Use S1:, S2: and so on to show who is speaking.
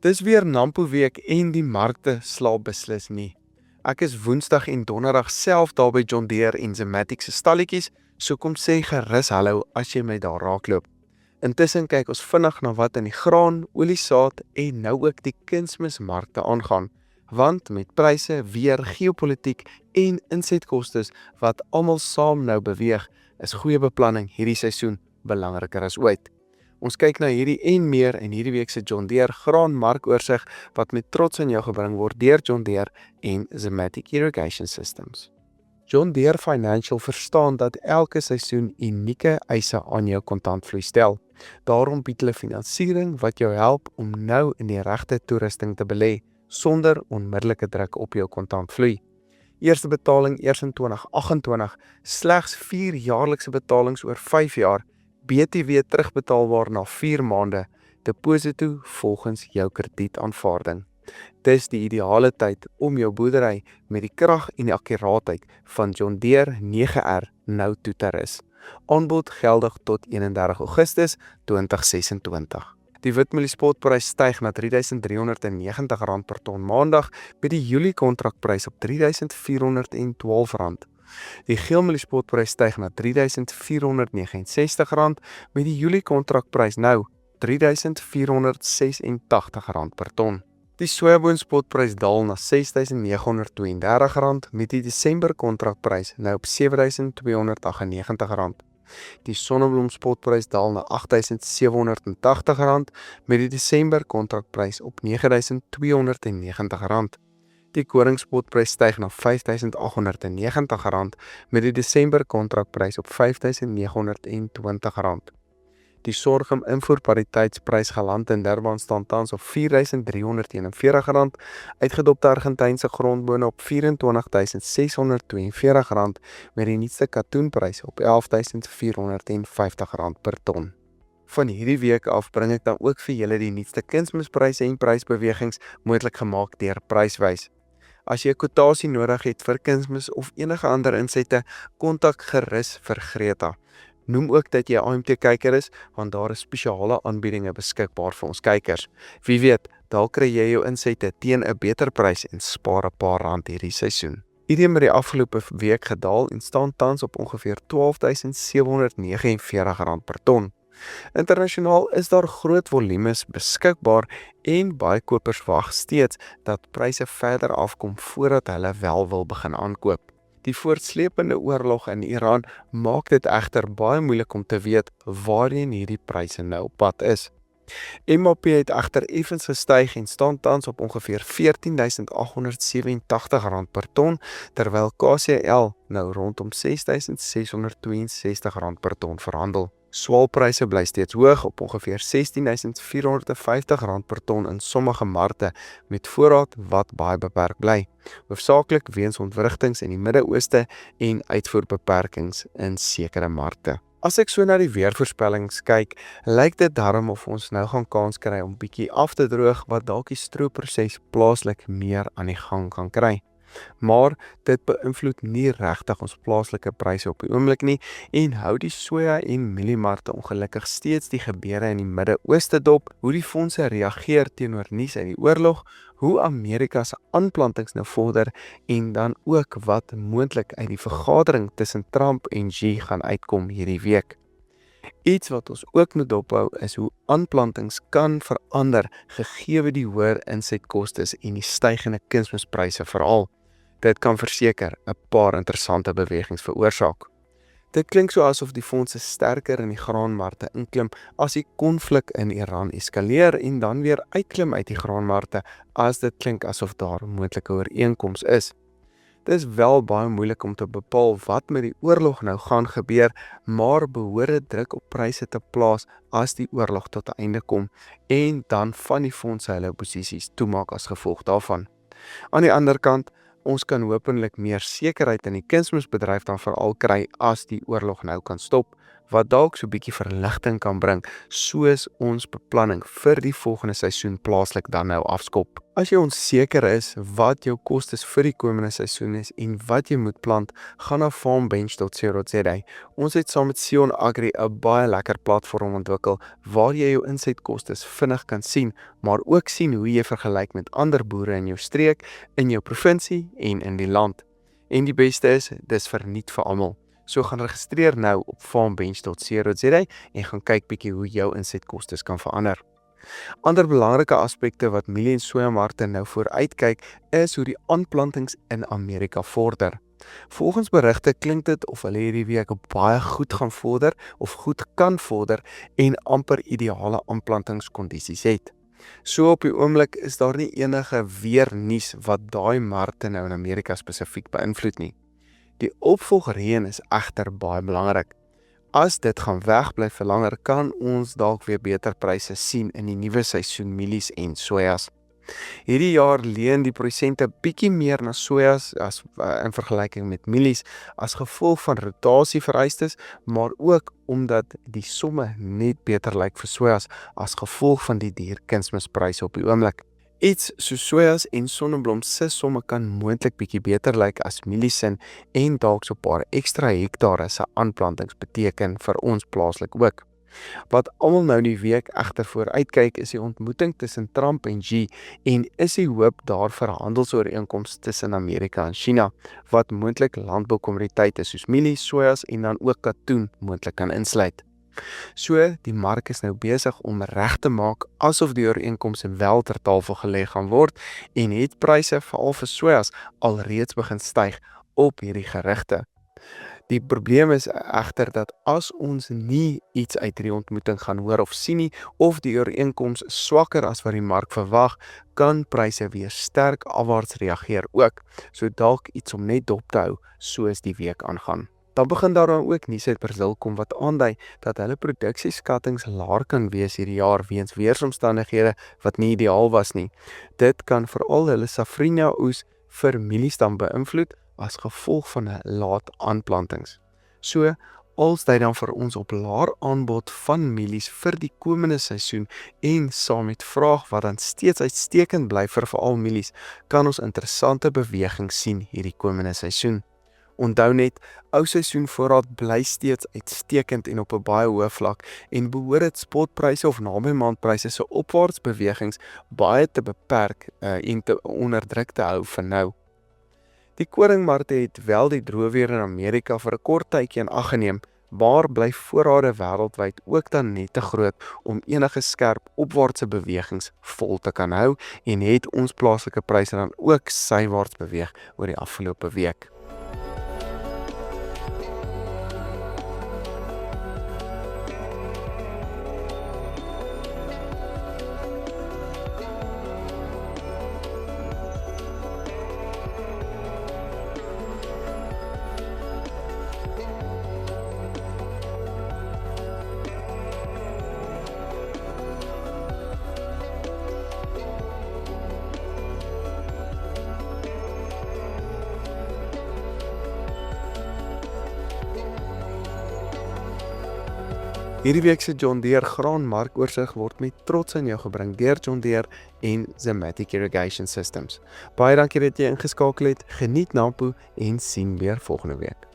S1: Dis weer Nampo week en die markte slaap beslis nie. Ek is Woensdag en Donderdag self daar by John Deere en Zematic se stalletjies, so kom sê gerus hallo as jy my daar raakloop. Intussen kyk ons vinnig na wat in die graan, oliesaad en nou ook die kunsmismarkte aangaan, want met pryse, weer, geopolitiek en insetkostes wat almal saam nou beweeg, is goeie beplanning hierdie seisoen belangriker as ooit. Ons kyk na hierdie en meer in hierdie week se John Deere graanmarkoorsig wat met trots aan jou gebring word deur John Deere en Zematic Irrigation Systems. John Deere Financial verstaan dat elke seisoen unieke eise aan jou kontantvloei stel. Daarom bied hulle finansiering wat jou help om nou in die regte toerusting te belê sonder onmiddellike druk op jou kontantvloei. Eerste betaling eers in 2028, slegs 4 jaarlikse betalings oor 5 jaar. BTW terugbetaalbaar na 4 maande, deposito volgens jou kredietaanvaarding. Dis die ideale tyd om jou boerdery met die krag en die akkuraatheid van John Deere 9R nou toe te rus. Aanbod geldig tot 31 Augustus 2026. Die witmeliespotprys styg na R3.390 per ton maandag met die Julie kontrakprys op R3.412. Die geelmeliespotprys styg na R3.469 met die Julie kontrakprys nou R3.486 per ton. Die sojaboonspotprys daal na R6.932 met die Desember kontrakprys nou op R7.298. Die sonneblomspotprys daal na R8.780 met die Desember kontrakprys op R9.290. Die koringspotprys styg na R5.890 met die Desember kontrakprys op R5.920. Die sorghum invoerpariteitsprys geland in Durban staan tans op R4.341, uitgedopte Argentynse grondbone op R24.642 met die nuutste katoenprys op R11.450 per ton. Van hierdie week af bring ek dan ook vir julle die nuutste kunsmispryse en prysbewegings moontlik gemaak deur Pryswys. As jy 'n kwotasie nodig het vir kunsmis of enige ander insette, kontak gerus vir Greta. Noem ook dat jy 'n AMT kyker is, want daar is spesiale aanbiedinge beskikbaar vir ons kykers. Wie weet, dalk kry jy jou insette teen 'n beter prys en spaar 'n paar rand hierdie seisoen. Iridium het die afgelope week gedaal en staan tans op ongeveer R12.749 per ton. Internasionaal is daar groot volumes beskikbaar en baie kopers wag steeds dat pryse verder afkom voordat hulle wel wil begin aankoop. Die voortsleepende oorlog in Iran maak dit egter baie moeilik om te weet waarheen hierdie pryse nou op pad is. MAP het egter effens gestyg en staan tans op ongeveer R14.887 per ton, terwyl KCL nou rondom R6.662 per ton verhandel. Swaalpryse bly steeds hoog op ongeveer R16.450 per ton in sommige markte met voorraad wat baie beperk bly, hoofsaaklik weens ontwrigtings in die Midde-Ooste en uitvoerbeperkings in sekere markte. As ek so na die weervoorspellings kyk, lyk dit darm of ons nou gaan kans kry om bietjie af te droog wat dalk die stroopproses plaaslik meer aan die gang kan kry. Maar dit beïnvloed nie regtig ons plaaslike pryse op die oomblik nie en hou die soja en mieliemarkte ongelukkig steeds die gebeure in die Midde-Ooste dop, hoe die fondse reageer teenoor nuus uit die oorlog, hoe Amerika se aanplantings nou vorder en dan ook wat moontlik uit die vergadering tussen Trump en Xi gaan uitkom hierdie week. Iets wat ons ook moet dophou is hoe aanplantings kan verander gegee die hoër insetkostes en die stygende kunsmispryse veral. Dit kan verseker 'n paar interessante bewegings veroorsaak. Dit klink so asof die fondse sterker in die graanmarkte inklim as die konflik in Iran eskaleer en dan weer uitklim uit die graanmarkte as dit klink asof daar 'n moontlike ooreenkoms is. Dit is wel baie moeilik om te bepaal wat met die oorlog nou gaan gebeur, maar behoort druk op pryse te plaas as die oorlog tot 'n einde kom en dan van die fondse hulle posisies toemaak as gevolg daarvan. Aan die ander kant, ons kan hopelik meer sekerheid in die kunsmisbedryf dan veral kry as die oorlog nou kan stop, wat dalk so 'n bietjie verligting kan bring, soos ons beplanning vir die volgende seisoen plaaslik dan nou afskop. As jy onseker is wat jou kostes vir die komende seisoen is en wat jy moet plant, gaan na farmbench.co.za. Ons het saam met Sion Agri 'n baie lekker platform ontwikkel waar jy jou insetkostes vinnig kan sien, maar ook sien hoe jy vergelyk met ander boere in jou streek, in jou provinsie en in die land. En die beste is, dis verniet vir almal. So gaan registreer nou op farmbench.co.za en gaan kyk bietjie hoe jou insetkostes kan verander. Ander belangrike aspekte wat mielie en sojamarkte nou vooruitkyk, is hoe die aanplantings in Amerika vorder. Volgens berigte klink dit of hulle hierdie week baie goed gaan vorder of goed kan vorder en amper ideale aanplantingskondisies het. So op die oomblik is daar nie enige weer nuus wat daai markte nou in Amerika spesifiek beïnvloed nie. Die opvolgreën is egter baie belangrik. As dit gaan wegbly vir langer, kan ons dalk weer beter pryse sien in die nuwe seisoen mielies en sojas. Hierdie jaar leen die produsente bietjie meer na sojas as in vergelyking met mielies as gevolg van rotasievereistes, maar ook omdat die somme net beter lyk vir sojas as gevolg van die duur kunsmispryse op die oomblik. Iets soos sojas en sonneblom se somme kan moontlik bietjie beter lyk as mielies en dalk so 'n paar ekstra hektare se aanplantings beteken vir ons plaaslik ook. Wat almal nou die week egter vooruitkyk is die ontmoeting tussen Trump en Xi en is die hoop daar vir handelsooreenkomste tussen Amerika en China wat moontlik landboukommoditeite soos mielies, sojas en dan ook katoen moontlik kan insluit. So, die mark is nou besig om reg te maak asof die ooreenkomste wel ter tafel gelê gaan word en het pryse veral vir sojas alreeds begin styg op hierdie gerugte. Die probleem is egter dat as ons nie iets uit hierdie ontmoeting gaan hoor of sien nie, of die ooreenkoms swakker as wat die mark verwag, kan pryse weer sterk afwaarts reageer ook, so dalk iets om net dop te hou soos die week aangaan. Dan begin daar dan ook nuus uit Brazil kom wat aandui dat hulle produksieskattings laer kan wees hierdie jaar weens weeromstandighede wat nie ideaal was nie. Dit kan veral hulle safrinha oes vir mielies dan beïnvloed as gevolg van 'n laat aanplantings. So, als dit dan vir ons op laer aanbod van mielies vir die komende seisoen en saam met vraag wat dan steeds uitstekend bly vir veral mielies, kan ons interessante beweging sien hierdie komende seisoen. Onthou net, ou seisoenvoorraad bly steeds uitstekend en op 'n baie hoë vlak en behoort dit spotpryse of naby maandpryse se opwaartsbewegings baie te beperk en te onderdruk te hou vir nou. Die koringmarkte het wel die droë weer in Amerika vir 'n kort tydjie in ag geneem, maar bly voorrade wêreldwyd ook dan net te groot om enige skerp opwaartse bewegings vol te kan hou en het ons plaaslike pryse dan ook sywaarts beweeg oor die afgelope week. Hierdie week se John Deere graan markoorsig word met trots aan jou gebring deur John Deere en Zematic Irrigation Systems. Baie dankie dat jy ingeskakel het. Geniet Nampo en sien weer volgende week.